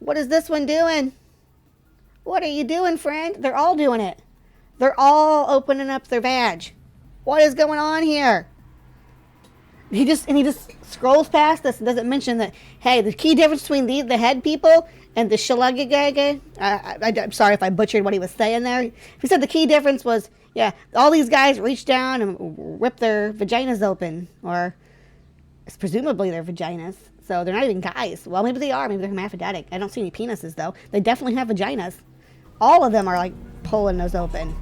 What is this one doing? What are you doing, friend? They're all doing it. They're all opening up their badge. What is going on here? He just scrolls past us and doesn't mention that, hey, the key difference between the head people and the shillagaga, I'm sorry if I butchered what he was saying there. He said the key difference was, yeah, all these guys reach down and rip their vaginas open, or presumably their vaginas. So they're not even guys. Well, maybe they are. Maybe they're hermaphroditic. I don't see any penises, though. They definitely have vaginas. All of them are, like, pulling those open.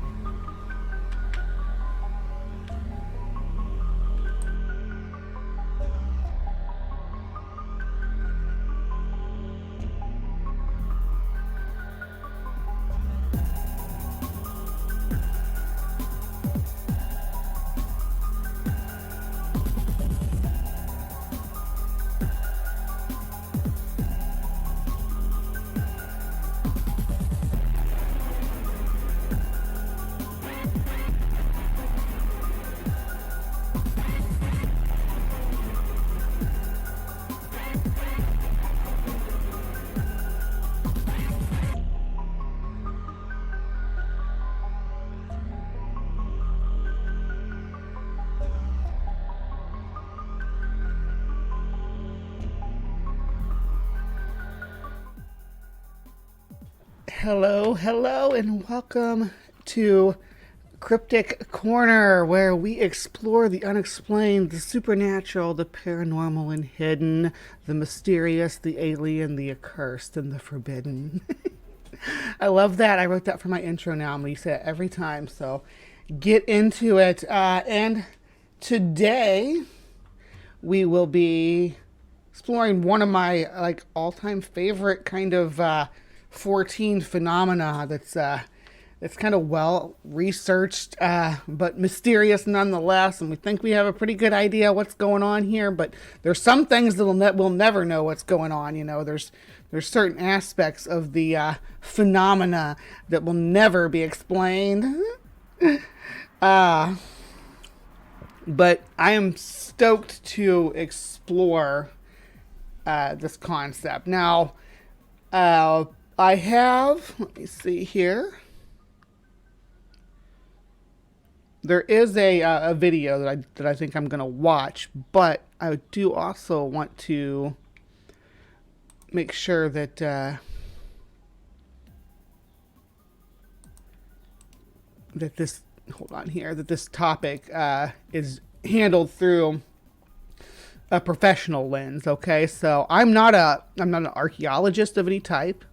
Hello, and welcome to Cryptic Corner, where we explore the unexplained, the supernatural, the paranormal and hidden, the mysterious, the alien, the accursed, and the forbidden. I love that. I wrote that for my intro now. I'm going to say it every time, so get into it. And today we will be exploring one of my all-time favorite kind of 14 phenomena that's kind of well researched, but mysterious nonetheless. And we think we have a pretty good idea what's going on here, but there's some things that we'll never know what's going on. You know, there's certain aspects of the phenomena that will never be explained. But I am stoked to explore this concept. Now, I have, let me see here. There is a video that I think I'm going to watch, but I do also want to make sure that that this topic is handled through a professional lens. Okay, so I'm not an archaeologist of any type.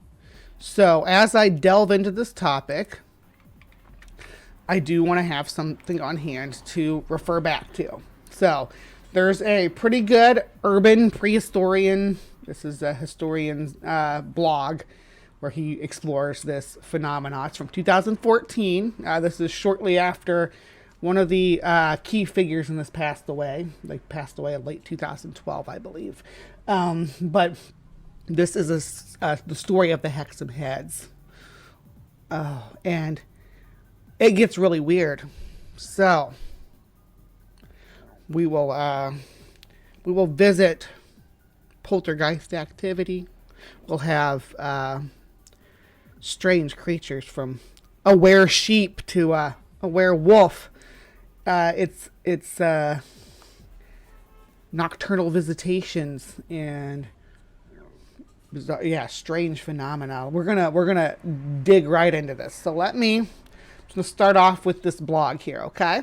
So as I delve into this topic, I do want to have something on hand to refer back to. So there's a pretty good urban prehistorian, this is a historian's blog, where he explores this phenomenon. It's from 2014. This is shortly after one of the key figures in this passed away. They passed away in late 2012, I believe. But this is the story of the Hexham heads. And it gets really weird. So we will visit poltergeist activity. We'll have strange creatures, from a were sheep to a werewolf. It's nocturnal visitations and bizarre, strange phenomena. We're gonna dig right into this. So I'm gonna start off with this blog here, okay?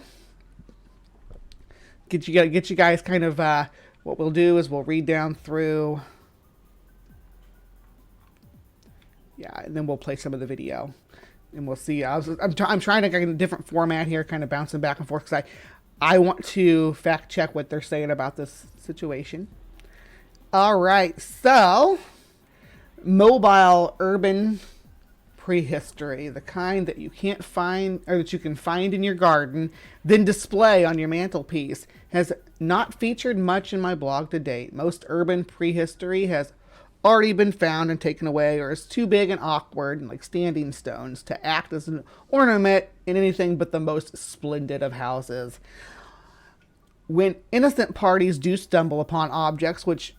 Get you guys kind of what we'll do is we'll read down through, and then we'll play some of the video, and we'll see. I'm trying to get a different format here, kind of bouncing back and forth, because I want to fact check what they're saying about this situation. All right, so mobile urban prehistory, the kind that you can't find, or that you can find in your garden, then display on your mantelpiece, has not featured much in my blog to date. Most urban prehistory has already been found and taken away, or is too big and awkward, and like standing stones, to act as an ornament in anything but the most splendid of houses. When innocent parties do stumble upon objects which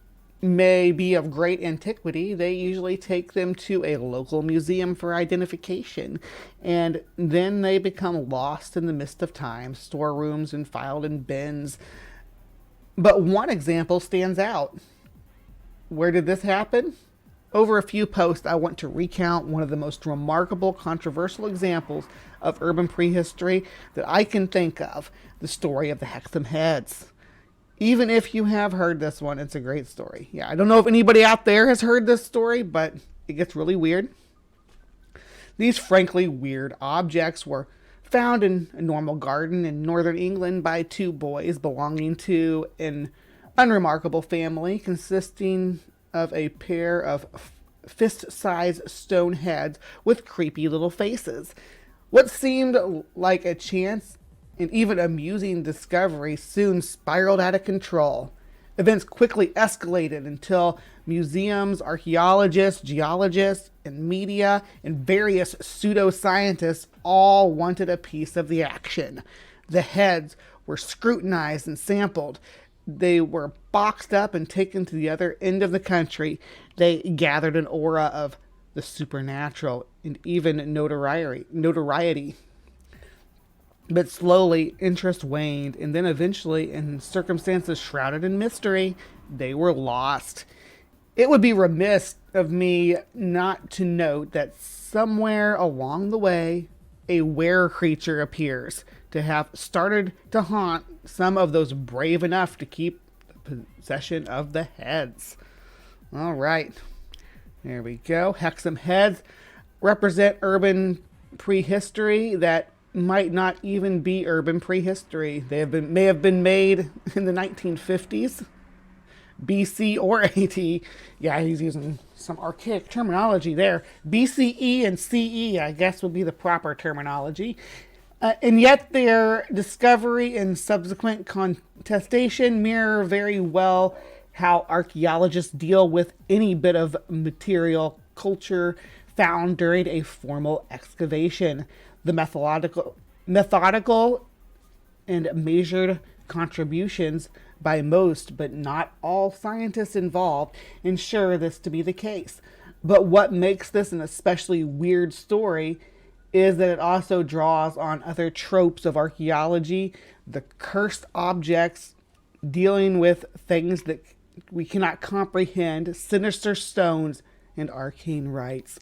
may be of great antiquity, they usually take them to a local museum for identification, and then they become lost in the mist of time, storerooms and filed in bins. But one example stands out. Where did this happen? Over a few posts, I want to recount one of the most remarkable, controversial examples of urban prehistory that I can think of, the story of the Hexham Heads. Even if you have heard this one, it's a great story. Yeah, I don't know if anybody out there has heard this story, but it gets really weird. These frankly weird objects were found in a normal garden in northern England by two boys belonging to an unremarkable family consisting of a pair of fist-sized stone heads with creepy little faces. What seemed like a chance and even amusing discovery soon spiraled out of control. Events quickly escalated until museums, archaeologists, geologists, and media, and various pseudoscientists all wanted a piece of the action. The heads were scrutinized and sampled. They were boxed up and taken to the other end of the country. They gathered an aura of the supernatural and even notoriety. But slowly, interest waned, and then eventually, in circumstances shrouded in mystery, they were lost. It would be remiss of me not to note that somewhere along the way, a were creature appears to have started to haunt some of those brave enough to keep possession of the heads. All right, there we go. Hexham Heads represent urban prehistory that might not even be urban prehistory. May have been made in the 1950s, BC or AD. Yeah, he's using some archaic terminology there. BCE and CE, I guess, would be the proper terminology. And yet their discovery and subsequent contestation mirror very well how archaeologists deal with any bit of material culture found during a formal excavation. The methodical and measured contributions by most, but not all scientists involved ensure this to be the case. But what makes this an especially weird story is that it also draws on other tropes of archaeology, the cursed objects, dealing with things that we cannot comprehend, sinister stones, and arcane rites.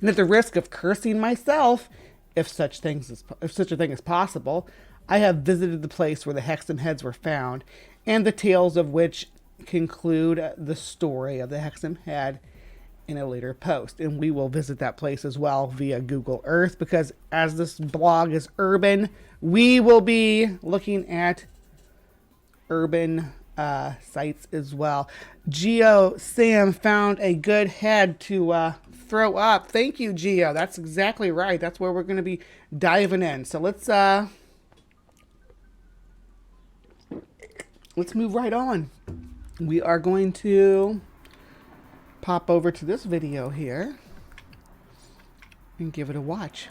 And at the risk of cursing myself, if such a thing is possible, I have visited the place where the Hexham Heads were found, and the tales of which conclude the story of the Hexham Head in a later post. And we will visit that place as well via Google Earth, because as this blog is urban, we will be looking at urban sites as well. Geo Sam found a good head to throw up. Thank you, Geo. That's exactly right. That's where we're going to be diving in. So let's move right on. We are going to pop over to this video here and give it a watch.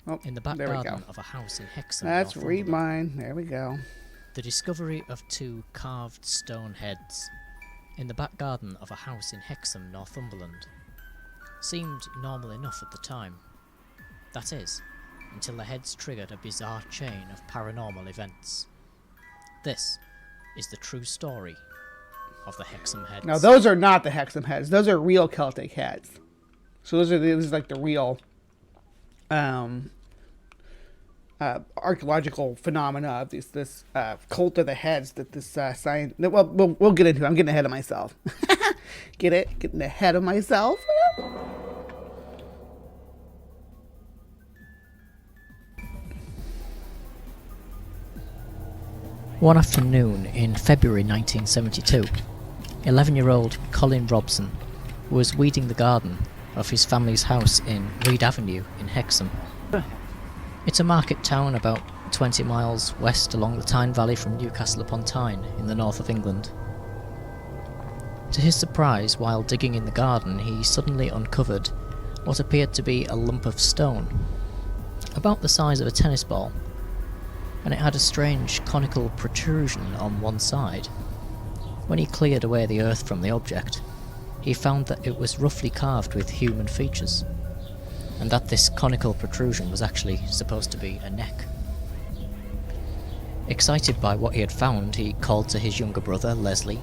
Oh, in the back garden of a house in Hexham. Let's read mine. There we go. The discovery of two carved stone heads in the back garden of a house in Hexham, Northumberland, seemed normal enough at the time. That is, until the heads triggered a bizarre chain of paranormal events. This is the true story of the Hexham Heads. Now, those are not the Hexham Heads. Those are real Celtic heads. So this is like the real archaeological phenomena of this cult of the heads that this science. Well, we'll get into it. I'm getting ahead of myself. Get it? Getting ahead of myself. One afternoon in February 1972, 11-year-old Colin Robson was weeding the garden of his family's house in Reed Avenue in Hexham. It's a market town about 20 miles west along the Tyne Valley from Newcastle upon Tyne in the north of England. To his surprise, while digging in the garden, he suddenly uncovered what appeared to be a lump of stone, about the size of a tennis ball. and it had a strange conical protrusion on one side. When he cleared away the earth from the object, he found that it was roughly carved with human features, and that this conical protrusion was actually supposed to be a neck. Excited by what he had found, he called to his younger brother, Leslie,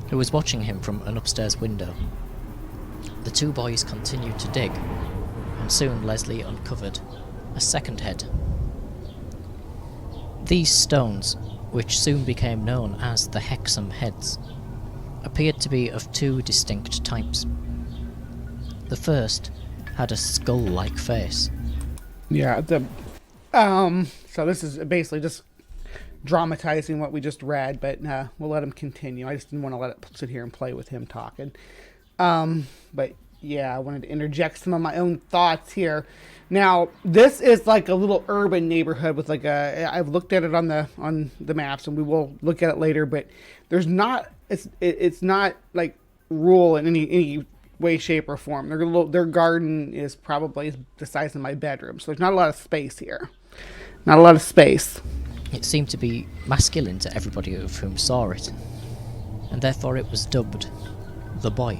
who was watching him from an upstairs window. The two boys continued to dig, and soon Leslie uncovered a second head. These stones, which soon became known as the Hexham heads, appeared to be of two distinct types. The first had a skull-like face. Yeah, so this is basically just dramatizing what we just read, but we'll let him continue. I just didn't want to let it sit here and play with him talking. But yeah, I wanted to interject some of my own thoughts here. Now, this is like a little urban neighborhood with like I've looked at it on the maps, and we will look at it later, but there's not, it's not like rural in any way, shape, or form. Their garden is probably the size of my bedroom, so there's not a lot of space here. Not a lot of space. It seemed to be masculine to everybody of whom saw it, and therefore it was dubbed the Boy.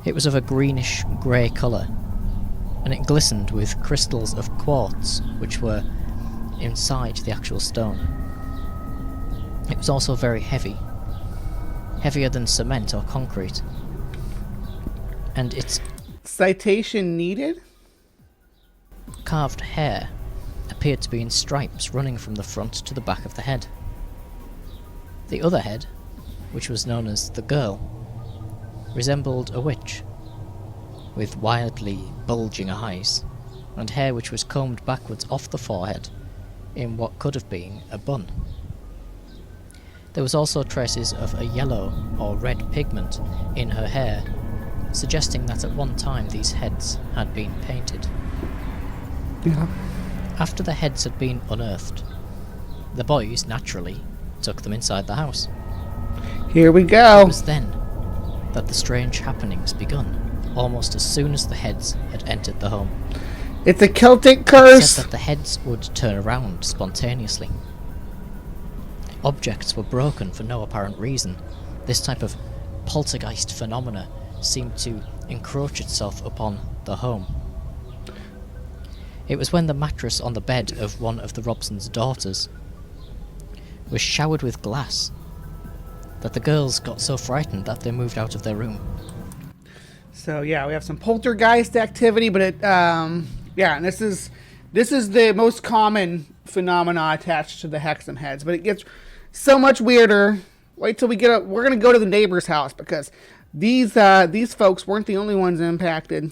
It was of a greenish grey colour, and it glistened with crystals of quartz which were inside the actual stone. It was also very heavy, heavier than cement or concrete, and its citation needed? Carved hair appeared to be in stripes running from the front to the back of the head. The other head, which was known as the Girl, resembled a witch, with wildly bulging eyes, and hair which was combed backwards off the forehead in what could have been a bun. There was also traces of a yellow or red pigment in her hair, suggesting that at one time these heads had been painted. Yeah. After the heads had been unearthed, the boys, naturally, took them inside the house. Here we go. It was then that the strange happenings begun, almost as soon as the heads had entered the home. It's a Celtic It curse. said that the heads would turn around spontaneously. Objects were broken for no apparent reason. This type of poltergeist phenomena seemed to encroach itself upon the home. It was when the mattress on the bed of one of the Robsons' daughters was showered with glass that the girls got so frightened that they moved out of their room. So yeah, we have some poltergeist activity, but and this is the most common phenomena attached to the Hexham heads, but it gets so much weirder. Wait till we get up. We're gonna go to the neighbor's house because these folks weren't the only ones impacted.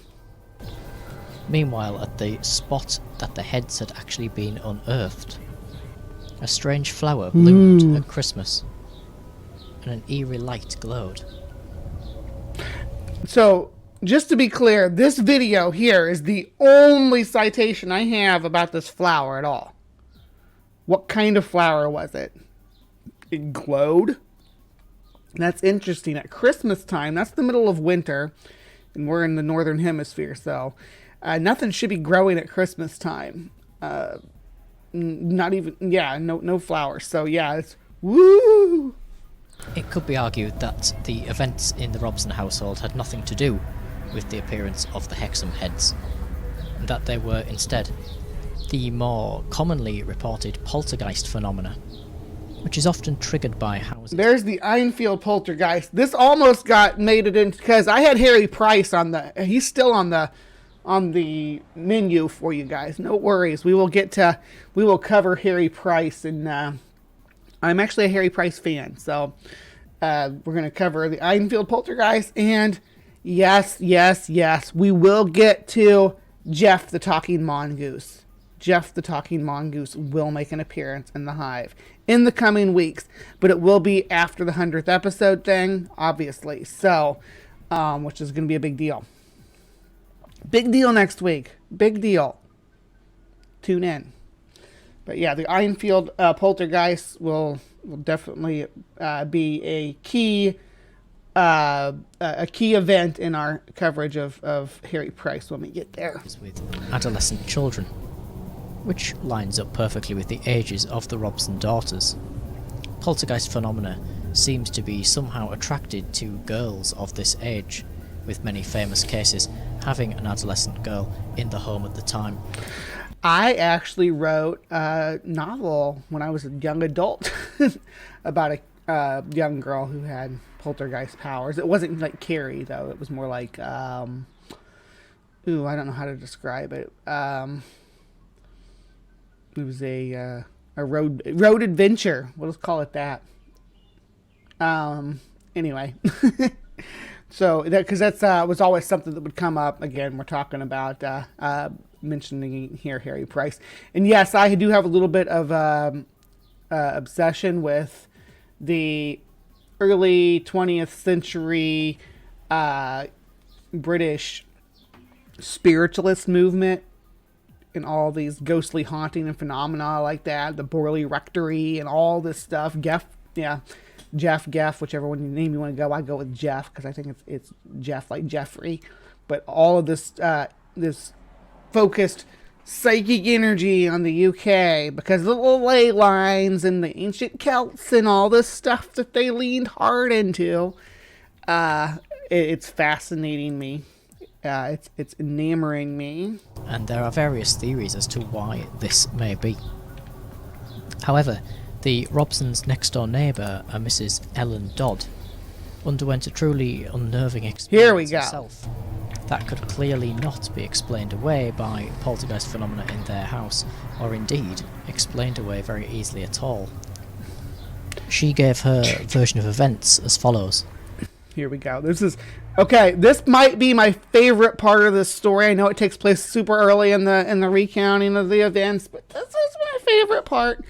Meanwhile, at the spot that the heads had actually been unearthed, a strange flower bloomed at Christmas, and an eerie light glowed. So, just to be clear, this video here is the only citation I have about this flower at all. What kind of flower was it? It glowed? That's interesting. At Christmas time, that's the middle of winter, and we're in the northern hemisphere, so nothing should be growing at Christmas time. Not even, no flowers. So yeah, it's woo! It could be argued that the events in the Robson household had nothing to do with the appearance of the Hexham heads, and that they were instead the more commonly reported poltergeist phenomena, which is often triggered by houses. There's the Enfield poltergeist. This almost made it in because I had Harry Price he's still on the menu for you guys. No worries. We will cover Harry Price, and I'm actually a Harry Price fan, so we're going to cover the Enfield poltergeist, and yes, we will get to Jeff the Talking Mongoose. Jeff the Talking Mongoose will make an appearance in the Hive in the coming weeks, but it will be after the 100th episode thing, obviously, so which is going to be a big deal. Big deal next week. Big deal. Tune in. But yeah, the Enfield poltergeist will definitely be a key event in our coverage of Harry Price when we get there. With adolescent children. which lines up perfectly with the ages of the Robson daughters. Poltergeist phenomena seems to be somehow attracted to girls of this age, with many famous cases having an adolescent girl in the home at the time. I actually wrote a novel when I was a young adult about a young girl who had poltergeist powers. It wasn't like Carrie, though. It was more like, I don't know how to describe it. It was a road adventure. We'll just call it that. Anyway. So, because that's was always something that would come up. Again, we're talking about mentioning here Harry Price. And yes, I do have a little bit of obsession with the early 20th century British spiritualist movement and all these ghostly haunting and phenomena like that. The Borley Rectory and all this stuff. Jeff, whichever one name you want to go. I go with Jeff because I think it's Jeff, like Jeffrey. But all of this this focused psychic energy on the UK because of the little ley lines and the ancient Celts and all this stuff that they leaned hard into. It's fascinating me. It's enamoring me. And there are various theories as to why this may be. However, the Robsons' next-door neighbour, a Mrs. Ellen Dodd, underwent a truly unnerving experience Here we go. herself that could clearly not be explained away by poltergeist phenomena in their house, or indeed explained away very easily at all. She gave her version of events as follows. Here we go. This might be my favorite part of this story. I know it takes place super early in the recounting of the events, but this is my favorite part.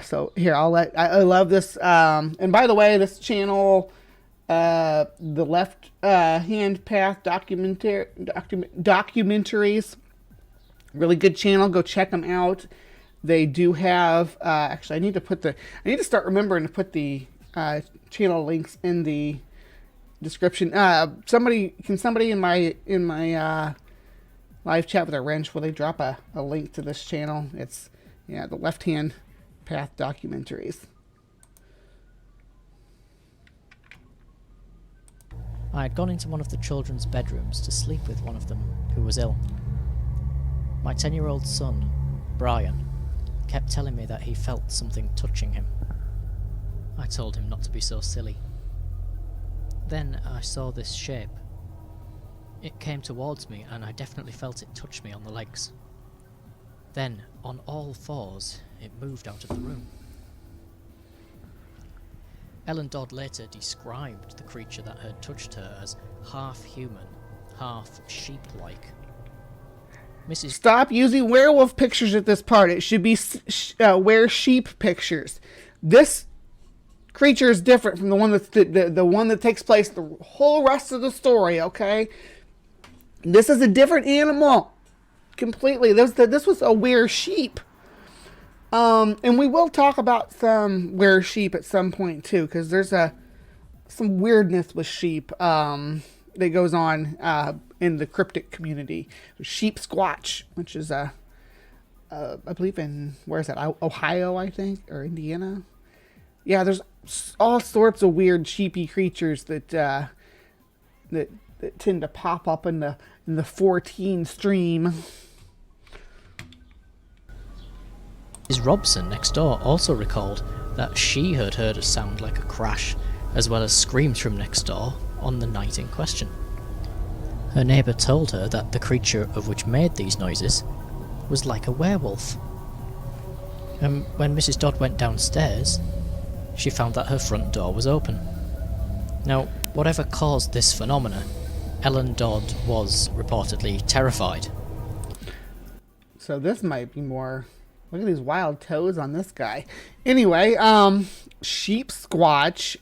So here, I love this. And by the way, this channel, the Left Hand Path documentaries, really good channel. Go check them out. They do have, actually, I need to start remembering to put the channel links in the description. Somebody in my live chat with a wrench, will they drop a link to this channel? It's, the Left Hand Path documentaries. I had gone into one of the children's bedrooms to sleep with one of them who was ill. My 10-year-old son, Brian, kept telling me that he felt something touching him. I told him not to be so silly. Then I saw this shape. It came towards me and I definitely felt it touch me on the legs. Then, on all fours, it moved out of the room. Ellen Dodd later described the creature that had touched her as half human, half sheep-like. Stop using werewolf pictures at this part. It should be were-sheep pictures. This creature is different from the one that's the one that takes place the whole rest of the story. Okay, this is a different animal completely. This was a were-sheep. And we will talk about some were-sheep at some point too, because there's some weirdness with sheep that goes on in the cryptic community. There's sheep squatch, which is I believe where is that? Ohio, I think, or Indiana. Yeah, there's all sorts of weird sheepy creatures that tend to pop up in the 14 stream. Mrs. Robson next door also recalled that she had heard a sound like a crash, as well as screams from next door on the night in question. Her neighbour told her that the creature of which made these noises was like a werewolf. And when Mrs. Dodd went downstairs, she found that her front door was open. Now, whatever caused this phenomena, Ellen Dodd was reportedly terrified. So this might be more... Look at these wild toes on this guy. Anyway, sheep squatch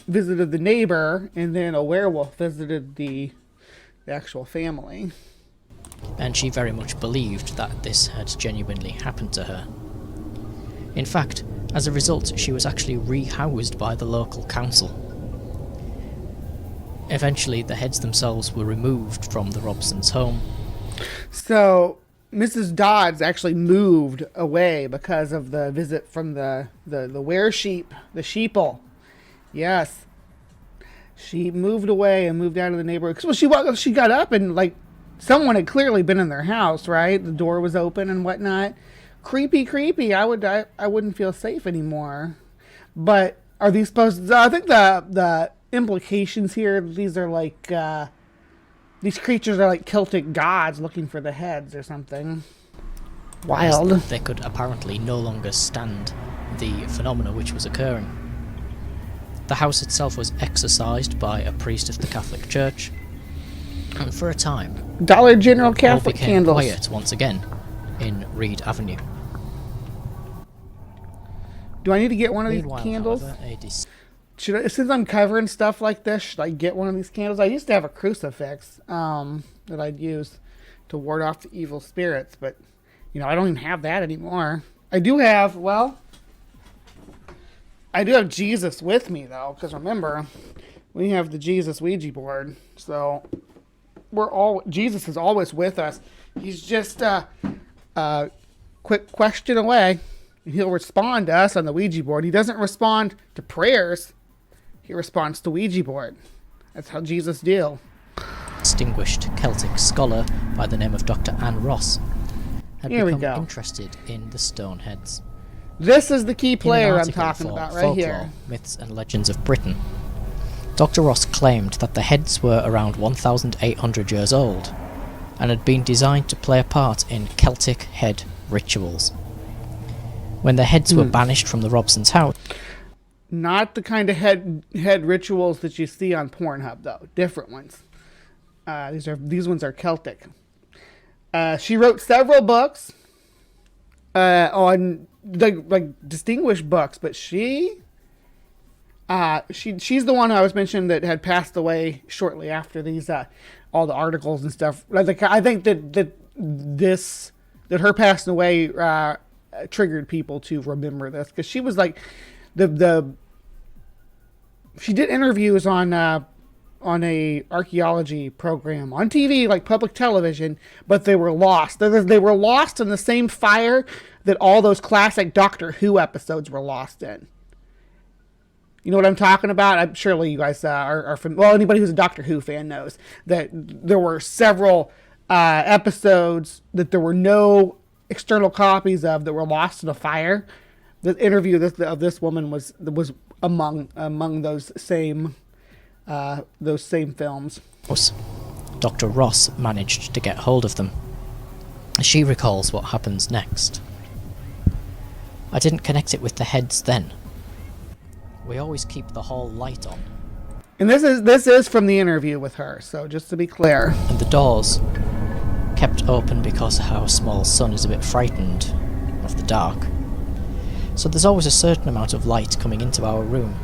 visited the neighbor, and then a werewolf visited the actual family. And she very much believed that this had genuinely happened to her. In fact, as a result, she was actually rehoused by the local council. Eventually, the heads themselves were removed from the Robsons' home, So Mrs. Dodds actually moved away because of the visit from the were-sheep, the sheeple. Yes. She moved away and moved out of the neighborhood. Well, she got up and, like, someone had clearly been in their house, right? The door was open and whatnot. Creepy, creepy. I wouldn't feel safe anymore. But are these supposed to, I think the implications here, these are like, these creatures are like Celtic gods looking for the heads or something. Wild. They could apparently no longer stand the phenomena which was occurring. The house itself was exorcised by a priest of the Catholic Church, and for a time, Dollar General Catholic all became candles. quiet once again in Reed Avenue. Do I need to get one of these Meanwhile, candles? however, Since I'm covering stuff like this, should I get one of these candles? I used to have a crucifix that I'd use to ward off the evil spirits, but I don't even have that anymore. I do have Jesus with me though, because remember, we have the Jesus Ouija board, so Jesus is always with us. He's just a quick question away. He'll respond to us on the Ouija board. He doesn't respond to prayers. He responds to Ouija board. That's how Jesus deal. Distinguished Celtic scholar by the name of Dr. Anne Ross had become interested in the stone heads. This is the key player I'm article talking for about right Folklore, here. Myths and Legends of Britain, Dr. Ross claimed that the heads were around 1,800 years old and had been designed to play a part in Celtic head rituals. When the heads were banished from the Robsons' house... Not the kind of head rituals that you see on Pornhub, though. Different ones. These ones are Celtic. She wrote several books on like distinguished books, but she's the one I was mentioning that had passed away shortly after these all the articles and stuff. I think that her passing away triggered people to remember this, because she was like she did interviews on a archaeology program on TV, like public television, but they were lost. They were lost in the same fire that all those classic Doctor Who episodes were lost in. You know what I'm talking about? I'm surely you guys are from. Well, anybody who's a Doctor Who fan knows that there were several episodes that there were no external copies of that were lost in a fire. The interview of this woman was among those same films. Dr. Ross managed to get hold of them. She recalls what happens next. I didn't connect it with the heads then. We always keep the hall light on. And this is from the interview with her, so just to be clear. And the doors kept open because our small son is a bit frightened of the dark. So there's always a certain amount of light coming into our room.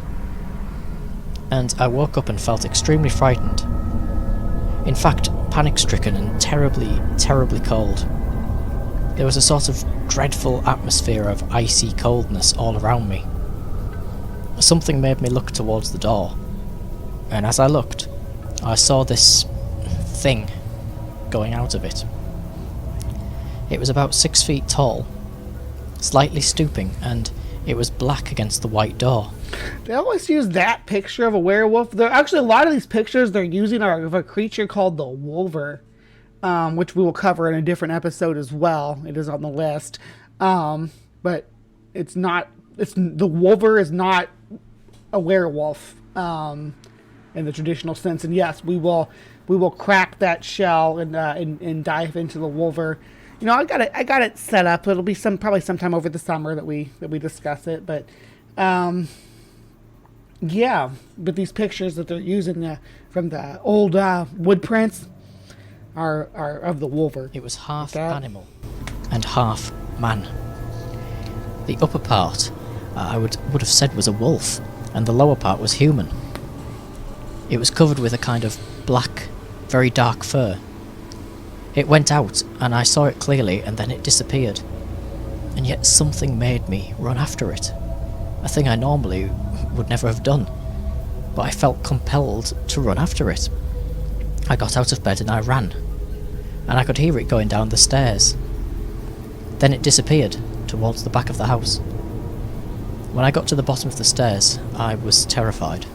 And I woke up and felt extremely frightened. In fact, panic-stricken and terribly, terribly cold. There was a sort of dreadful atmosphere of icy coldness all around me. Something made me look towards the door, and as I looked, I saw this thing going out of it. It was about 6 feet tall, slightly stooping, and it was black against the white door. They always use that picture of a werewolf. There actually a lot of these pictures they're using are of a creature called the Wolver, which we will cover in a different episode as well. It is on the list, but it's not. The Wolver is not a werewolf in the traditional sense. And yes, we will crack that shell and dive into the Wolver. I got it set up. It'll be probably sometime over the summer that we discuss it. But yeah, but these pictures that they're using from the old wood prints are of the Wolver. It was half animal and half man. The upper part I would have said was a wolf, and the lower part was human. It was covered with a kind of black, very dark fur. It went out, and I saw it clearly, and then it disappeared. And yet something made me run after it. A thing I normally would never have done. But I felt compelled to run after it. I got out of bed and I ran. and I could hear it going down the stairs. Then it disappeared towards the back of the house. When I got to the bottom of the stairs, I was terrified.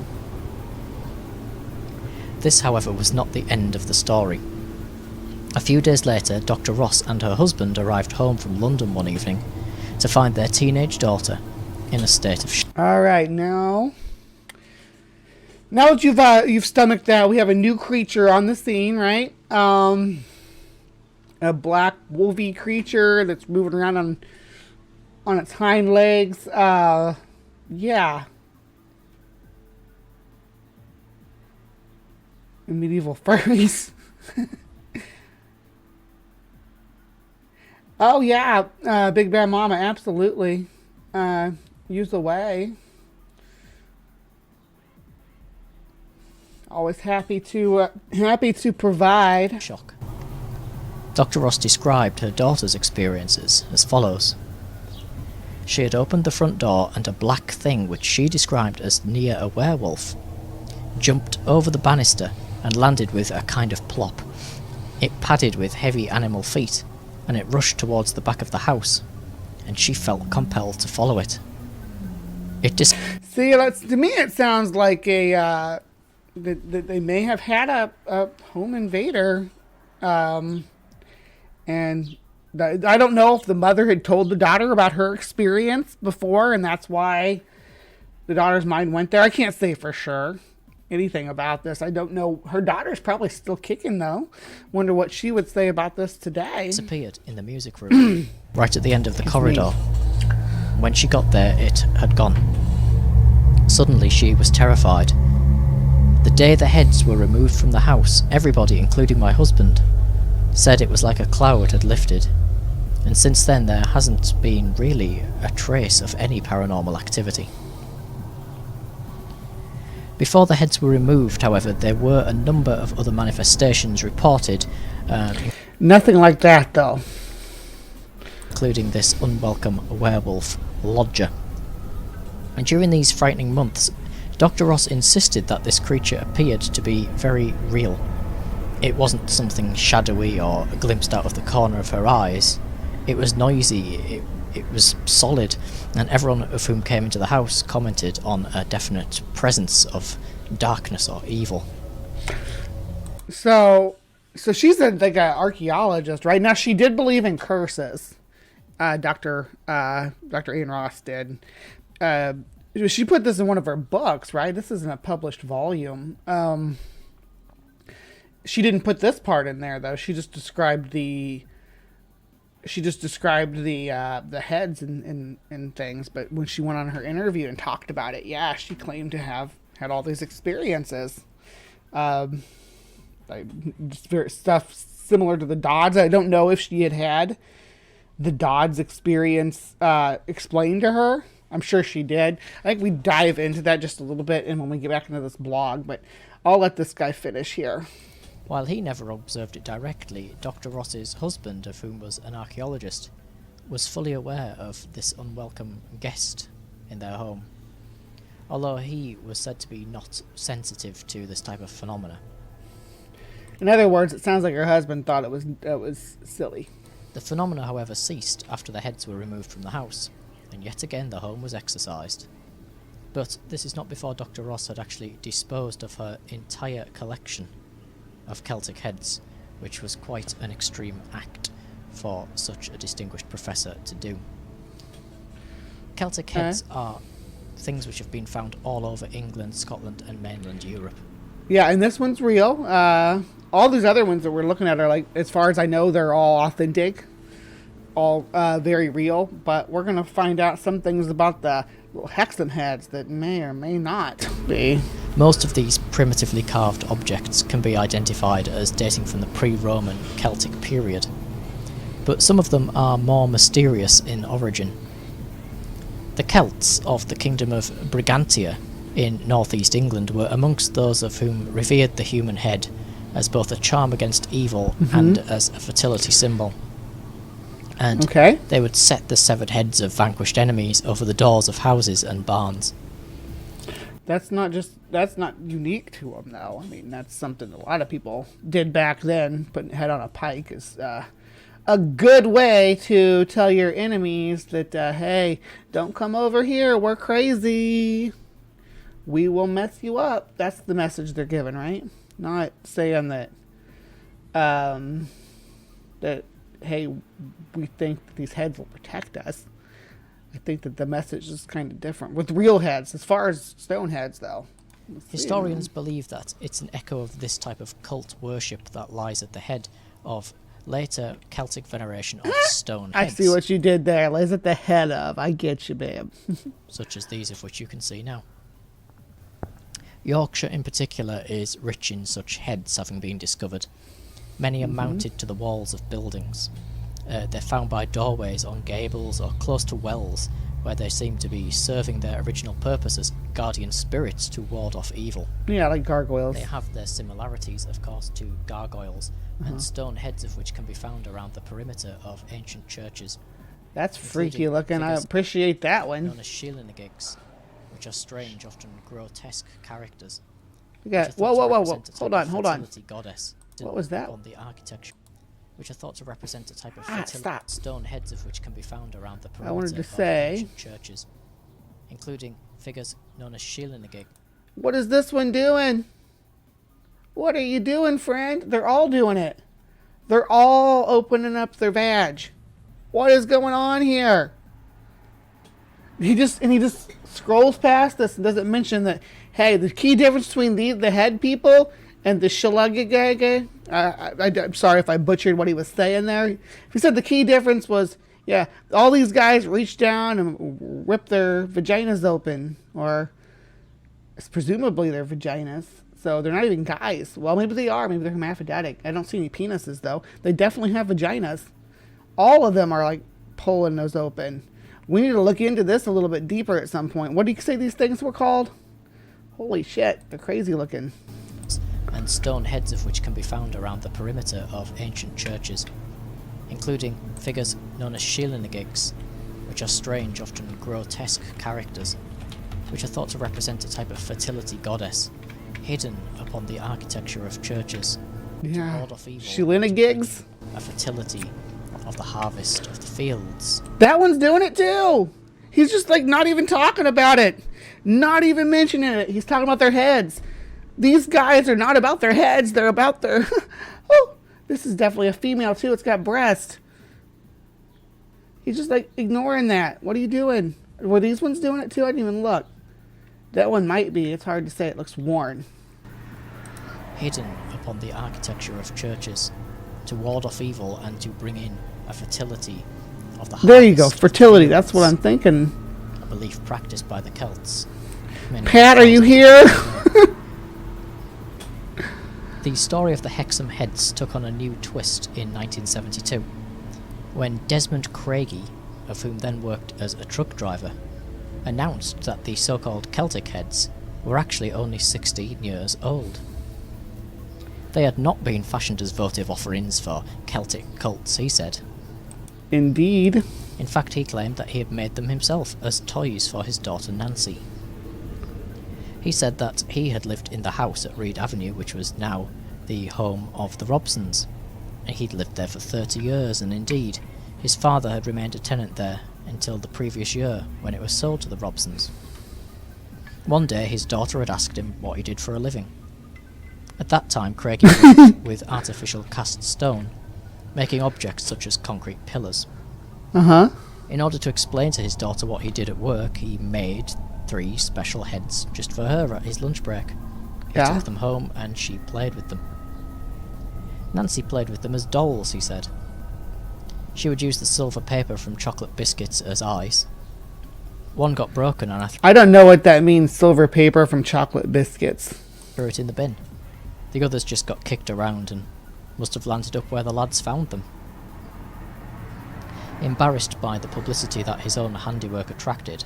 This, however, was not the end of the story. A few days later, Dr. Ross and her husband arrived home from London one evening to find their teenage daughter in a state of shock. All right, now that you've stomached that, we have a new creature on the scene, right? A black wolfy creature that's moving around on its hind legs. Yeah. Medieval furries. Oh yeah, Big Bad Mama, absolutely. Use the way. Always happy to provide. Shock. Dr. Ross described her daughter's experiences as follows. She had opened the front door and a black thing which she described as near a werewolf jumped over the banister and landed with a kind of plop. It padded with heavy animal feet, and it rushed towards the back of the house, and she felt compelled to follow it. See, to me it sounds like that they may have had a home invader, and I don't know if the mother had told the daughter about her experience before, and that's why the daughter's mind went there. I can't say for sure anything about this. I don't know. Her daughter's probably still kicking, though. Wonder what she would say about this today. Disappeared in the music room, right at the end of the corridor. When she got there, it had gone. Suddenly, she was terrified. The day the heads were removed from the house, everybody, including my husband, said it was like a cloud had lifted. And since then, there hasn't been really a trace of any paranormal activity. Before the heads were removed, however, there were a number of other manifestations reported. Nothing like that, though. Including this unwelcome werewolf lodger. And during these frightening months, Dr. Ross insisted that this creature appeared to be very real. It wasn't something shadowy or glimpsed out of the corner of her eyes. It was noisy, it was solid, and everyone of whom came into the house commented on a definite presence of darkness or evil. So she's like an archaeologist, right? Now, she did believe in curses. Dr. Ian Ross did. She put this in one of her books, right? This isn't a published volume. She didn't put this part in there, though. She just described the heads and things. But when she went on her interview and talked about it, yeah, she claimed to have had all these experiences. Like stuff similar to the Dodds. I don't know if she had the Dodds experience explained to her. I'm sure she did. I think we dive into that just a little bit and when we get back into this blog, but I'll let this guy finish here. While he never observed it directly, Dr. Ross's husband, of whom was an archaeologist, was fully aware of this unwelcome guest in their home, although he was said to be not sensitive to this type of phenomena. In other words, it sounds like her husband thought it was silly. The phenomena, however, ceased after the heads were removed from the house, and yet again the home was exorcised. But this is not before Dr. Ross had actually disposed of her entire collection of Celtic heads, which was quite an extreme act for such a distinguished professor to do. Celtic heads are things which have been found all over England, Scotland and mainland Europe. Yeah, and this one's real. All these other ones that we're looking at are, like, as far as I know, they're all authentic, all very real, but we're going to find out some things about the little Hexham heads that may or may not be. Most of these primitively carved objects can be identified as dating from the pre-Roman Celtic period, but some of them are more mysterious in origin. The Celts of the Kingdom of Brigantia in northeast England were amongst those of whom revered the human head as both a charm against evil and as a fertility symbol. And they would set the severed heads of vanquished enemies over the doors of houses and barns. That's not unique to them, though. I mean, that's something a lot of people did back then. Putting head on a pike is a good way to tell your enemies that, hey, don't come over here. We're crazy. We will mess you up. That's the message they're giving, right? Not saying that, that, hey, we think that these heads will protect us. I think that the message is kind of different with real heads. As far as stone heads, though, Historians believe that it's an echo of this type of cult worship that lies at the head of later Celtic veneration of stone heads. I see what you did there. Lays at the head of. I get you, babe. Such as these of which you can see now. Yorkshire in particular is rich in such heads having been discovered. Many are mounted to the walls of buildings. They're found by doorways on gables or close to wells, where they seem to be serving their original purpose as guardian spirits to ward off evil. Yeah, like gargoyles. They have their similarities, of course, to gargoyles, and stone heads of which can be found around the perimeter of ancient churches. That's freaky looking. I appreciate that one. Known as shillingigs, which are strange, often grotesque characters. Yeah. Whoa. Hold on. Goddess. What was that? On the architecture, which are thought to represent a type of fertility. Stone heads of which can be found around the perimeter I wanted to of say ancient churches, including figures known as shillingig. What is this one doing? What are you doing, friend? They're all doing it. They're all opening up their vag. What is going on here? He just scrolls past this and doesn't mention that, hey, the key difference between the head people and the shillingig, I'm sorry if I butchered what he was saying there. He said the key difference was, yeah, all these guys reach down and rip their vaginas open, or presumably their vaginas. So they're not even guys. Well, maybe they are. Maybe they're hermaphroditic. I don't see any penises, though. They definitely have vaginas. All of them are, like, pulling those open. We need to look into this a little bit deeper at some point. What do you say these things were called? Holy shit, they're crazy looking. And stone heads of which can be found around the perimeter of ancient churches, including figures known as shillingigs, which are strange, often grotesque characters, which are thought to represent a type of fertility goddess, hidden upon the architecture of churches. Yeah, shillingigs? A fertility of the harvest of the fields. That one's doing it too! He's just like not even talking about it. Not even mentioning it. He's talking about their heads. These guys are not about their heads. They're about their... Oh, this is definitely a female too. It's got breast. He's just like ignoring that. What are you doing? Were these ones doing it too? I didn't even look. That one might be. It's hard to say. It looks worn. Hidden upon the architecture of churches to ward off evil and to bring in a fertility of the harvest. There you go. Fertility. That's what I'm thinking. A belief practiced by the Celts. Pat, are you here? The story of the Hexham heads took on a new twist in 1972, when Desmond Craigie, of whom then worked as a truck driver, announced that the so-called Celtic heads were actually only 16 years old. They had not been fashioned as votive offerings for Celtic cults, he said. Indeed. In fact, he claimed that he had made them himself as toys for his daughter Nancy. He said that he had lived in the house at Reed Avenue, which was now the home of the Robsons, and he'd lived there for 30 years, and indeed, his father had remained a tenant there until the previous year, when it was sold to the Robsons. One day, his daughter had asked him what he did for a living. At that time, Craigie worked with artificial cast stone, making objects such as concrete pillars. In order to explain to his daughter what he did at work, he made 3 special heads just for her at his lunch break. He took them home and she played with them. Nancy played with them as dolls, he said. She would use the silver paper from chocolate biscuits as eyes. One got broken and I don't know what that means, silver paper from chocolate biscuits. threw it in the bin. The others just got kicked around and must have landed up where the lads found them. Embarrassed by the publicity that his own handiwork attracted,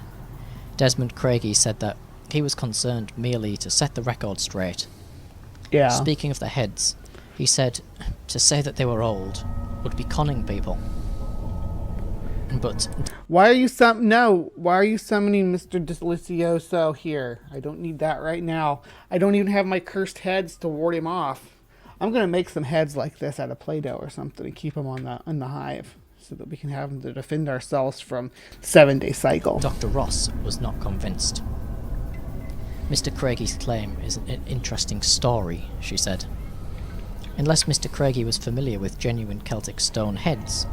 Desmond Craigie said that he was concerned merely to set the record straight. Yeah. Speaking of the heads, he said to say that they were old would be conning people. But Why are you why are you summoning Mr. Delicioso here? I don't need that right now. I don't even have my cursed heads to ward him off. I'm gonna make some heads like this out of Play-Doh or something and keep them on the hive so that we can have them to defend ourselves from 7-day cycle. Dr. Ross was not convinced. Mr. Craigie's claim is an interesting story, she said. Unless Mr. Craigie was familiar with genuine Celtic stone heads,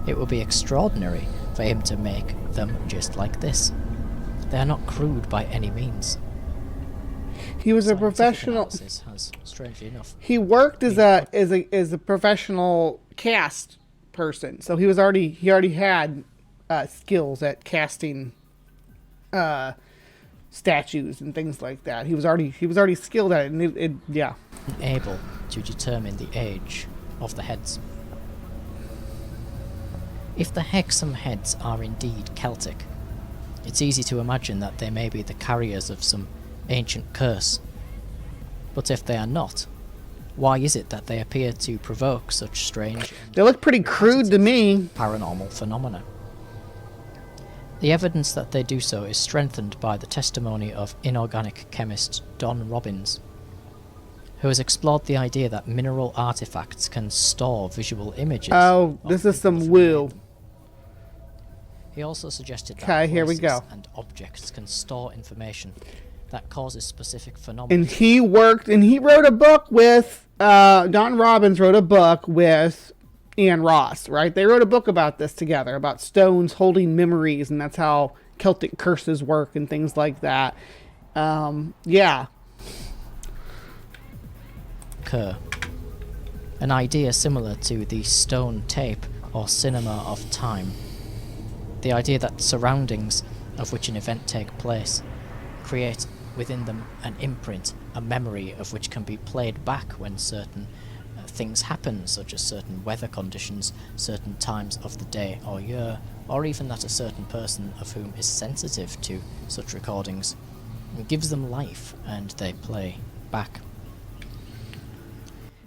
it would be extraordinary for him to make them just like this. They are not crude by any means. He was a Scientific professional. analysis has, strangely enough, He worked as a professional cast person, so he already had skills at casting statues and things like that. He was already skilled at it, and yeah. able to determine the age of the heads. If the Hexham heads are indeed Celtic, it's easy to imagine that they may be the carriers of some ancient curse. But if they are not, why is it that they appear to provoke such strange... They look pretty crude to me. ...paranormal phenomena? The evidence that they do so is strengthened by the testimony of inorganic chemist Don Robbins, who has explored the idea that mineral artifacts can store visual images. Oh, this is some woo. He also suggested that Okay, here we places go. and objects can store information that causes specific phenomena. And he wrote a book with, Don Robbins wrote a book with Ian Ross, right? They wrote a book about this together, about stones holding memories, and that's how Celtic curses work and things like that. Yeah. Occur. An idea similar to the stone tape or cinema of time. The idea that surroundings of which an event take place create within them an imprint, a memory of which can be played back when certain things happen, such as certain weather conditions, certain times of the day or year, or even that a certain person of whom is sensitive to such recordings gives them life and they play back.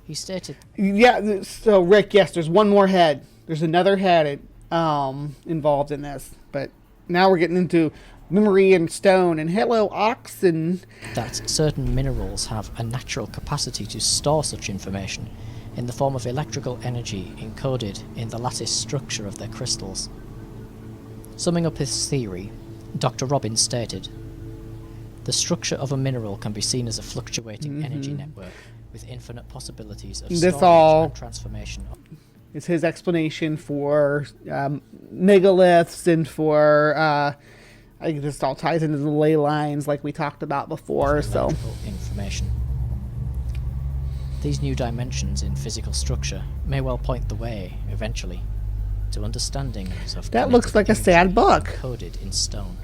He stated... Yeah, so Rick, yes, there's one more head. There's another head involved in this. But now we're getting into memory and stone and hello, oxen. That certain minerals have a natural capacity to store such information in the form of electrical energy encoded in the lattice structure of their crystals. Summing up his theory, Dr. Robbins stated, "The structure of a mineral can be seen as a fluctuating energy network with infinite possibilities of storage and transformation." Is his explanation for megaliths and for I think this all ties into the ley lines like we talked about before. So information. These new dimensions in physical structure may well point the way, eventually, to understandings of that looks like a sad book coded in stone.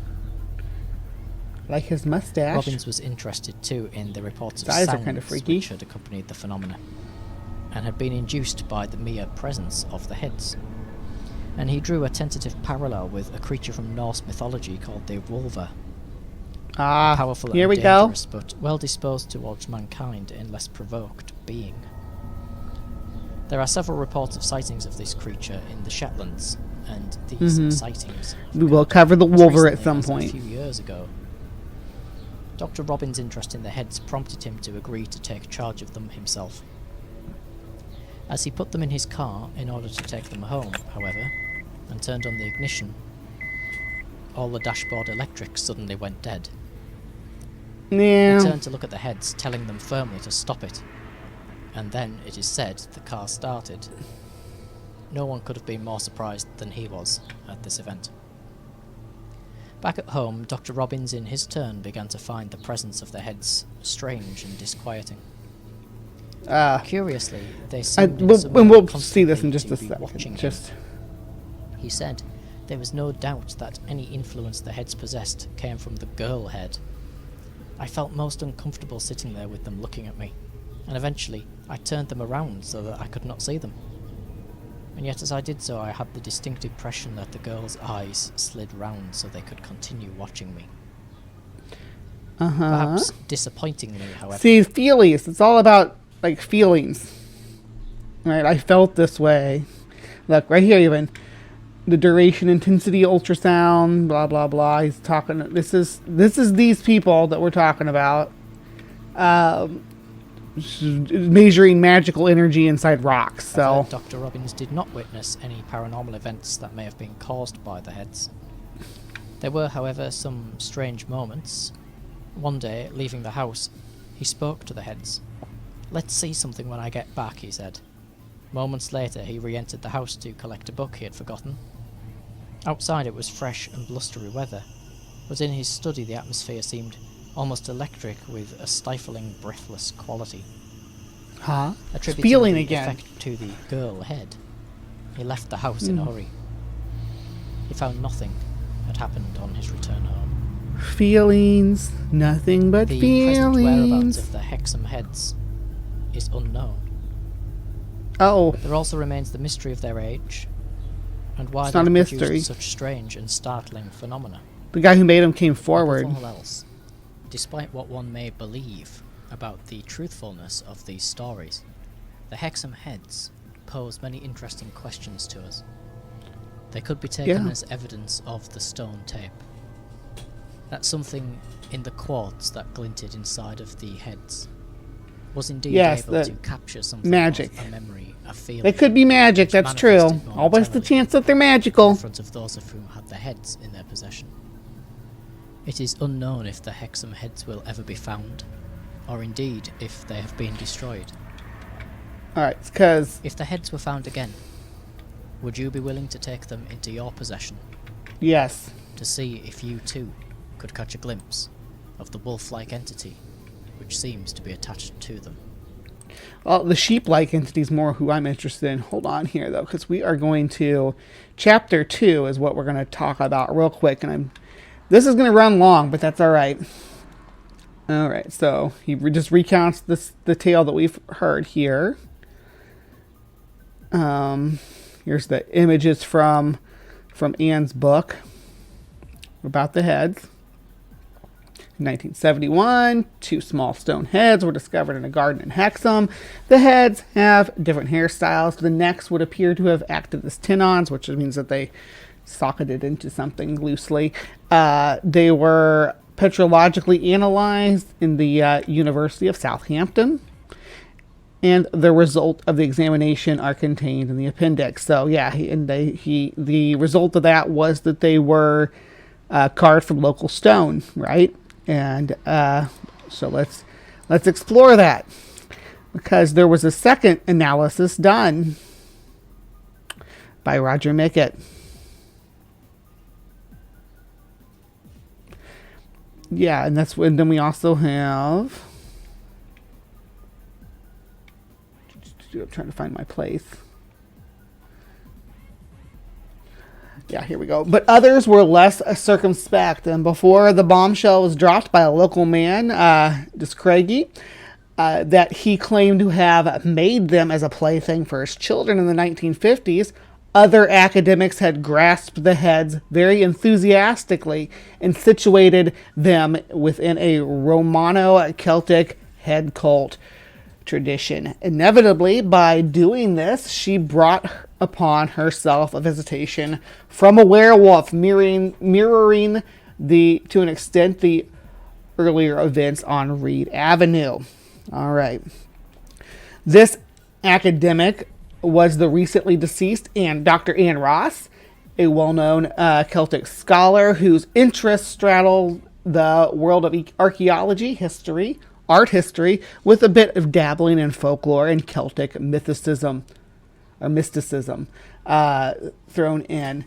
Like his mustache. Robbins was interested too in the reports of His eyes are sounds kind of freaky, which had accompanied the phenomena, and had been induced by the mere presence of the heads. And he drew a tentative parallel with a creature from Norse mythology called the Wolva. Ah, Powerful here and we go. dangerous, but well disposed towards mankind in less provoked being. There are several reports of sightings of this creature in the Shetlands, and these sightings... We will cover the as Wolver at recently some as point. A few years ago. Dr. Robbins' interest in the heads prompted him to agree to take charge of them himself. As he put them in his car in order to take them home, however, and turned on the ignition, all the dashboard electrics suddenly went dead. Yeah. He turned to look at the heads, telling them firmly to stop it. And then, it is said, the car started. No one could have been more surprised than he was at this event. Back at home, Dr. Robbins in his turn began to find the presence of the heads strange and disquieting. Curiously, they seemed in some way we'll see this in constantly just a to be watching second. him. He said there was no doubt that any influence the heads possessed came from the girl head. I felt most uncomfortable sitting there with them looking at me, and eventually I turned them around so that I could not see them. And yet as I did so I had the distinct impression that the girl's eyes slid round so they could continue watching me. Perhaps disappointingly, however... See, feelies. It's all about, like, feelings. Right, I felt this way. Look, right here even. the duration, intensity, ultrasound, blah blah blah. He's talking. This is these people that we're talking about, measuring magical energy inside rocks. So Dr. Robbins did not witness any paranormal events that may have been caused by the heads. There were, however, some strange moments. One day, leaving the house, he spoke to the heads. "Let's see something when I get back," he said. Moments later, he re-entered the house to collect a book he had forgotten. Outside it was fresh and blustery weather, but in his study the atmosphere seemed almost electric with a stifling, breathless quality. Attributing feeling the again. effect to the girl head, he left the house in a hurry. He found nothing had happened on his return home. Feelings, nothing but The present whereabouts feelings. of the Hexham heads is unknown. Oh, There also remains the mystery of their age, and why It's they not a produced mystery. such strange and startling phenomena. the guy who made him came forward. Above all else, despite what one may believe about the truthfulness of these stories, the Hexham heads pose many interesting questions to us. They could be taken Yeah. as evidence of the stone tape. That something in the quartz that glinted inside of the heads was indeed Yes, able the to capture something magic. of a memory, a feeling. They could be magic, which that's true. manifested Always the momentarily chance that they're in magical. front of those of whom had their heads in their possession. It is unknown if the Hexham heads will ever be found, or indeed if they have been destroyed. Alright, because, If the heads were found again, would you be willing to take them into your possession yes. to see if you too could catch a glimpse of the wolf-like entity which seems to be attached to them? Well, the sheep-like entity is more who I'm interested in. Hold on here, though, because we are going to... Chapter 2 is what we're going to talk about real quick, and this is going to run long, but that's alright. Alright, so he just recounts the tale that we've heard here. Here's the images from Anne's book about the heads. In 1971, 2 small stone heads were discovered in a garden in Hexham. The heads have different hairstyles. The necks would appear to have acted as tin-ons, which means that they socketed into something loosely. They were petrologically analyzed in the University of Southampton, and the result of the examination are contained in the appendix. So yeah, the result of that was that they were carved from local stone, right? And so let's explore that, because there was a second analysis done by Roger Mickett. Yeah, and then we also have... I'm trying to find my place. Yeah, here we go. But others were less circumspect, and before the bombshell was dropped by a local man, Craigie, that he claimed to have made them as a plaything for his children in the 1950s, other academics had grasped the heads very enthusiastically and situated them within a Romano-Celtic head cult tradition. Inevitably, by doing this, she brought upon herself a visitation from a werewolf, mirroring to an extent the earlier events on Reed Avenue. All right. This academic was the recently deceased Dr. Ann Ross, a well-known Celtic scholar whose interests straddled the world of archaeology, history, art history, with a bit of dabbling in folklore and Celtic mysticism thrown in.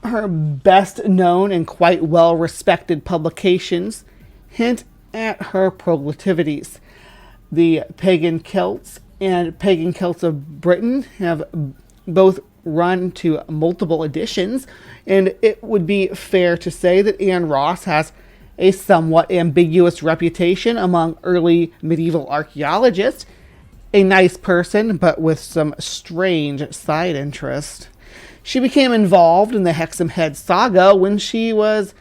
Her best known and quite well respected publications hint at her proclivities. The Pagan Celts and Pagan Celts of Britain have both run to multiple editions, and it would be fair to say that Anne Ross has a somewhat ambiguous reputation among early medieval archaeologists. A nice person, but with some strange side interest. She became involved in the Hexham Head saga when she was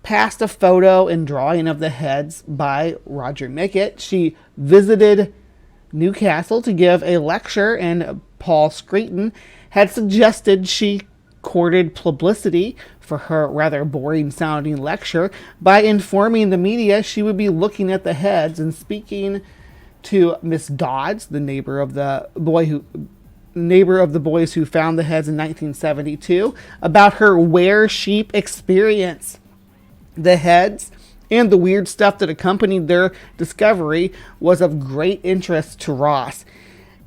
passed a photo and drawing of the heads by Roger Mickett. She visited Newcastle to give a lecture, and Paul Screeton had suggested she courted publicity for her rather boring sounding lecture by informing the media she would be looking at the heads and speaking to Miss Dodds, the neighbor of the boys who found the heads in 1972, about her were sheep experience. The heads and the weird stuff that accompanied their discovery was of great interest to Ross,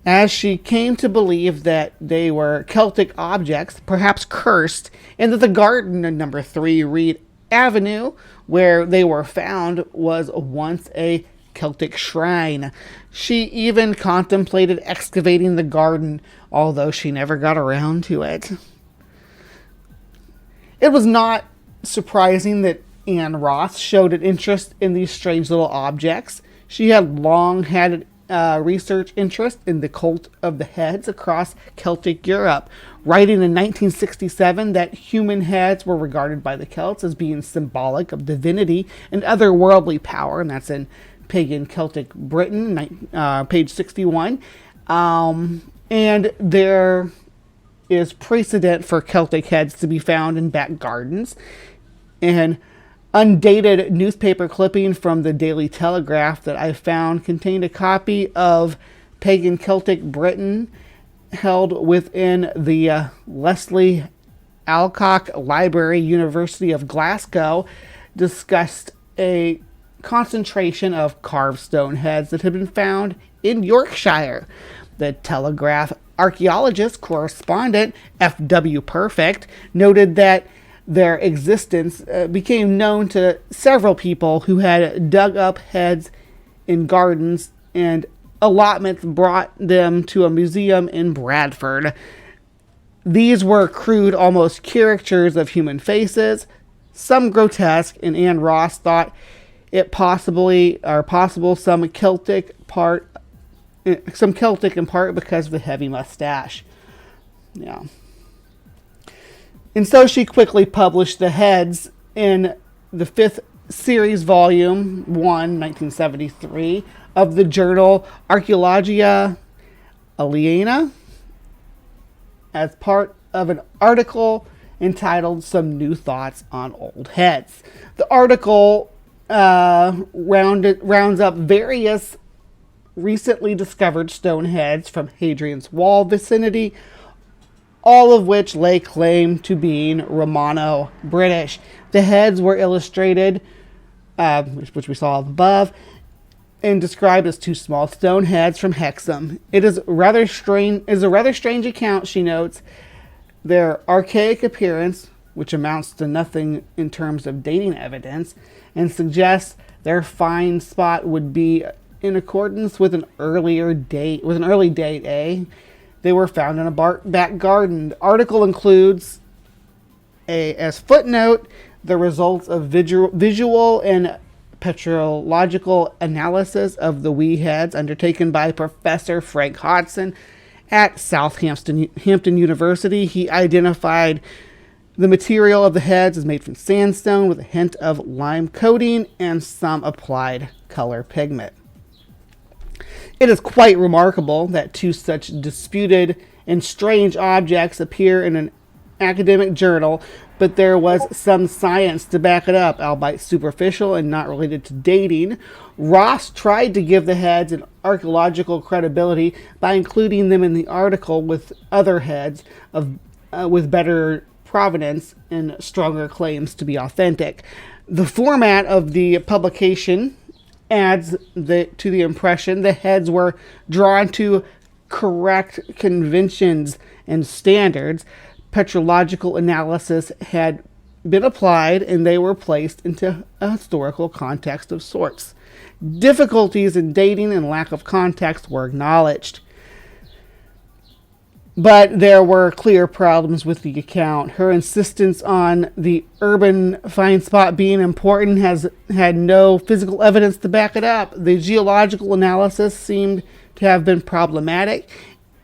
as she came to believe that they were Celtic objects, perhaps cursed, and that the garden in number 3 Reed Avenue, where they were found, was once a Celtic shrine. She even contemplated excavating the garden, although she never got around to it. It was not surprising that Anne Ross showed an interest in these strange little objects. She had long had research interest in the cult of the heads across Celtic Europe, writing in 1967 that human heads were regarded by the Celts as being symbolic of divinity and otherworldly power, and that's in Pagan Celtic Britain, page 61. And there is precedent for Celtic heads to be found in back gardens. And undated newspaper clipping from the Daily Telegraph that I found contained a copy of Pagan Celtic Britain held within the Leslie Alcock Library, University of Glasgow, discussed a concentration of carved stone heads that had been found in Yorkshire. The Telegraph archaeologist correspondent F.W. Perfect noted that their existence became known to several people who had dug up heads in gardens, and allotments brought them to a museum in Bradford. These were crude, almost caricatures of human faces, some grotesque, and Anne Ross thought it possible some Celtic in part because of the heavy mustache. Yeah. And so she quickly published the heads in the 5th series, volume 1, 1973, of the journal Archaeologia Aliena, as part of an article entitled Some New Thoughts on Old Heads. The article rounds up various recently discovered stone heads from Hadrian's Wall vicinity, all of which lay claim to being Romano-British. The heads were illustrated, which we saw above, and described as 2 small stone heads from Hexham. It is a rather strange account, she notes. Their archaic appearance, which amounts to nothing in terms of dating evidence, and suggests their find spot would be in accordance with an early date. They were found in a back garden. The article includes as footnote the results of visual and petrological analysis of the wee heads undertaken by Professor Frank Hodson at Southampton University. He identified the material of the heads is made from sandstone with a hint of lime coating and some applied color pigment. It is quite remarkable that 2 such disputed and strange objects appear in an academic journal, but there was some science to back it up, albeit superficial and not related to dating. Ross tried to give the heads an archaeological credibility by including them in the article with other heads with better provenance and stronger claims to be authentic. The format of the publication adds to the impression the heads were drawn to correct conventions and standards. Petrological analysis had been applied and they were placed into a historical context of sorts. Difficulties in dating and lack of context were acknowledged, but there were clear problems with the account. Her insistence on the urban find spot being important has had no physical evidence to back it up. The geological analysis seemed to have been problematic,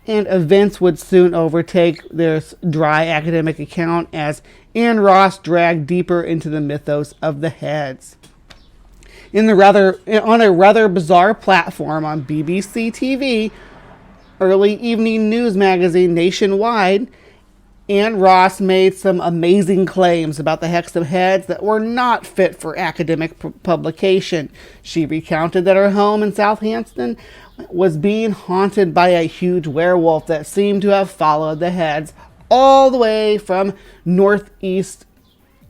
and events would soon overtake this dry academic account as Anne Ross dragged deeper into the mythos of the heads. On a rather bizarre platform on BBC TV, early evening news magazine Nationwide, Ann Ross made some amazing claims about the Hexham heads that were not fit for academic publication. She recounted that her home in Southampton was being haunted by a huge werewolf that seemed to have followed the heads all the way from northeast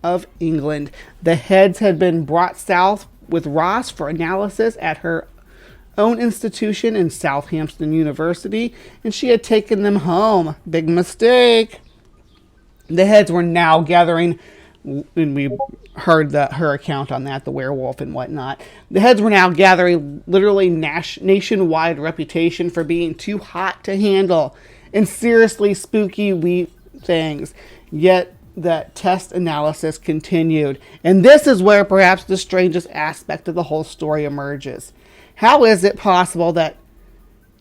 of England. The heads had been brought south with Ross for analysis at her own institution in Southampton University, and she had taken them home. Big mistake. The heads were now gathering, and we heard her account on that, the werewolf and whatnot. The heads were now gathering literally nationwide reputation for being too hot to handle and seriously spooky things. Yet that test analysis continued. And this is where perhaps the strangest aspect of the whole story emerges. How is it possible that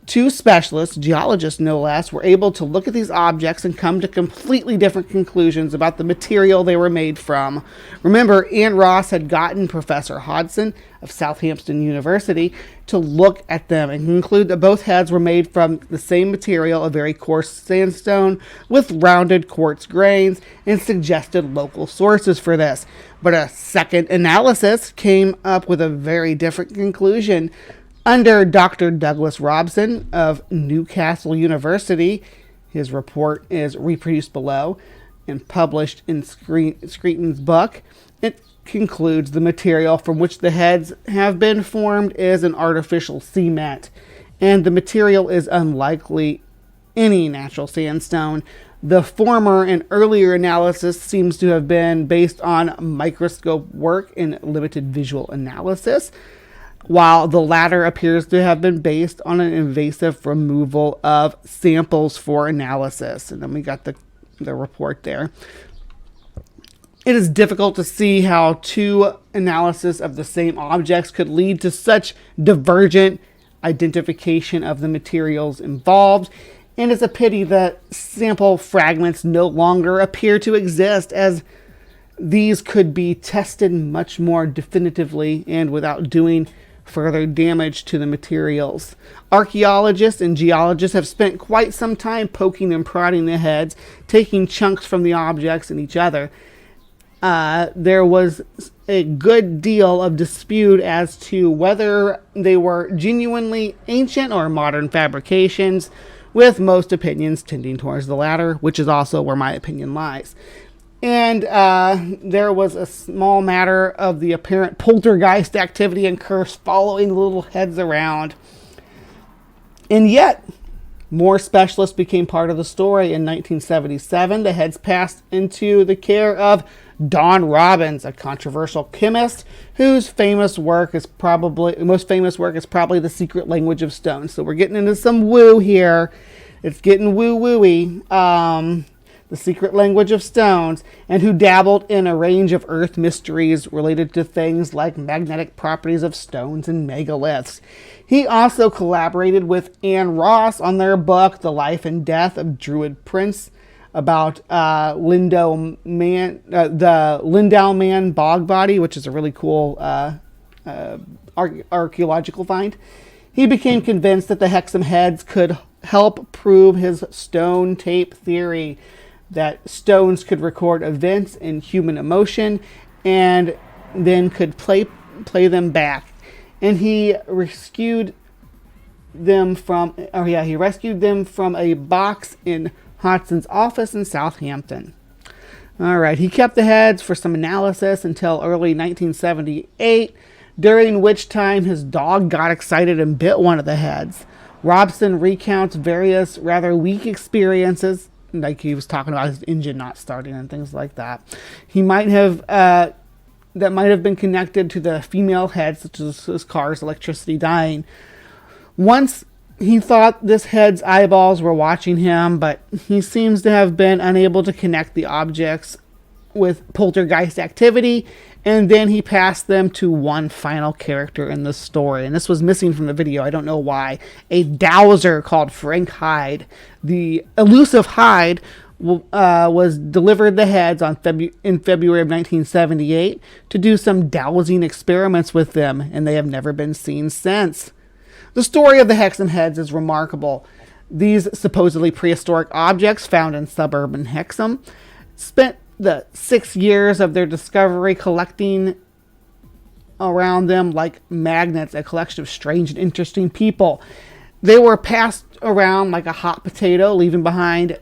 two specialists, geologists no less, were able to look at these objects and come to completely different conclusions about the material they were made from? Remember, Ann Ross had gotten Professor Hodson of Southampton University to look at them and conclude that both heads were made from the same material, a very coarse sandstone with rounded quartz grains, and suggested local sources for this. But a second analysis came up with a very different conclusion. Under Dr. Douglas Robson of Newcastle University, his report is reproduced below and published in Screeton's book. It concludes the material from which the heads have been formed is an artificial cement, and the material is unlikely any natural sandstone. The former and earlier analysis seems to have been based on microscope work and limited visual analysis, while the latter appears to have been based on an invasive removal of samples for analysis. And then we got the report there. It is difficult to see how two analyses of the same objects could lead to such divergent identification of the materials involved, and it's a pity that sample fragments no longer appear to exist, as these could be tested much more definitively and without doing further damage to the materials. Archaeologists and geologists have spent quite some time poking and prodding the heads, taking chunks from the objects and each other. There was a good deal of dispute as to whether they were genuinely ancient or modern fabrications, with most opinions tending towards the latter, which is also where my opinion lies. And there was a small matter of the apparent poltergeist activity and curse following the little heads around. And yet, more specialists became part of the story. In 1977, the heads passed into the care of Don Robbins, a controversial chemist whose most famous work is probably The Secret Language of Stone. So we're getting into some woo here. It's getting woo-wooey. The Secret Language of Stones, and who dabbled in a range of earth mysteries related to things like magnetic properties of stones and megaliths. He also collaborated with Ann Ross on their book, The Life and Death of Druid Prince, about the Lindau Man bog body, which is a really cool archaeological find. He became convinced that the Hexham heads could help prove his stone tape theory, that stones could record events in human emotion and then could play them back. And he rescued them from a box in Hodson's office in Southampton. All right, he kept the heads for some analysis until early 1978, during which time his dog got excited and bit one of the heads. Robson recounts various rather weak experiences, like he was talking about his engine not starting and things like that. He might have that might have been connected to the female head, such as his car's electricity dying. Once he thought this head's eyeballs were watching him, but he seems to have been unable to connect the objects with poltergeist activity, and then he passed them to one final character in the story, and this was missing from the video. I don't know why. A dowser called Frank Hyde. The elusive Hyde was delivered the heads in February of 1978 to do some dowsing experiments with them, and they have never been seen since. The story of the Hexham heads is remarkable. These supposedly prehistoric objects found in suburban Hexham spent the 6 years of their discovery collecting around them like magnets, a collection of strange and interesting people. They were passed around like a hot potato, leaving behind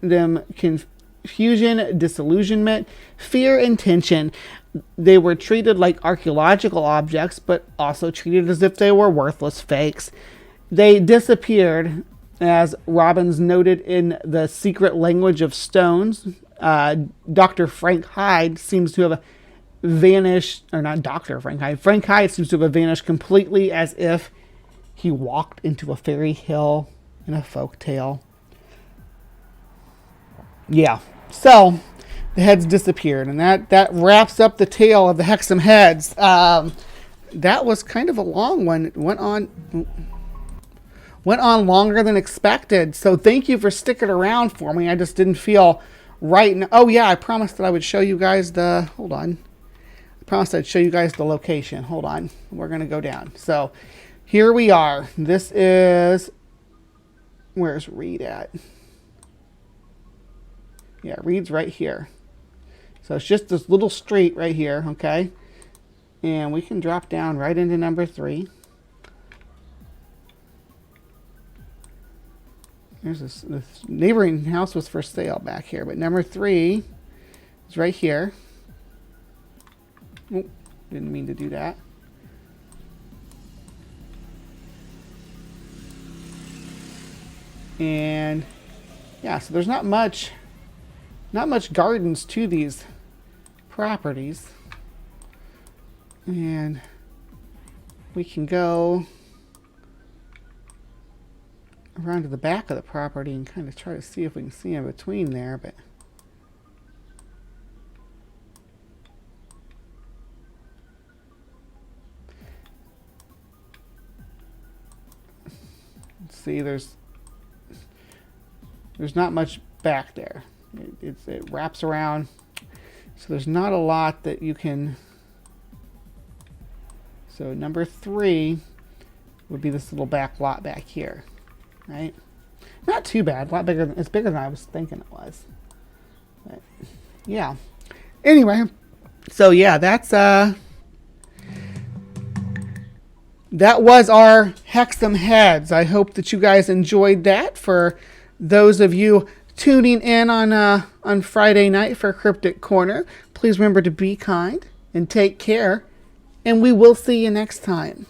them confusion, disillusionment, fear, and tension. They were treated like archaeological objects, but also treated as if they were worthless fakes. They disappeared, as Robbins noted in The Secret Language of Stones. Dr. Frank Hyde seems to have vanished, or not Dr. Frank Hyde. Frank Hyde seems to have vanished completely, as if he walked into a fairy tale in a folk tale. Yeah, so the heads disappeared, and that wraps up the tale of the Hexham heads. That was kind of a long one. It went on longer than expected. So thank you for sticking around for me. I just didn't feel right. Oh yeah, I promised that I would show you guys the. Hold on. I promised I'd show you guys the location. Hold on. We're gonna go down. So here we are. This is. Where's Reed at? Yeah, Reed's right here. So it's just this little street right here, okay? And we can drop down right into number 3. There's this neighboring house was for sale back here, but number 3 is right here. Oh, didn't mean to do that. And yeah, so there's not much gardens to these properties. And we can go around to the back of the property and kind of try to see if we can see in between there, but let's see, there's not much back there. It wraps around, so there's not a lot that you can. So number 3 would be this little back lot back here, right? Not too bad. A lot bigger. It's bigger than I was thinking it was. But yeah. Anyway, so yeah, that was our Hexham heads. I hope that you guys enjoyed that. For those of you tuning in on Friday night for Cryptic Corner, please remember to be kind and take care, and we will see you next time.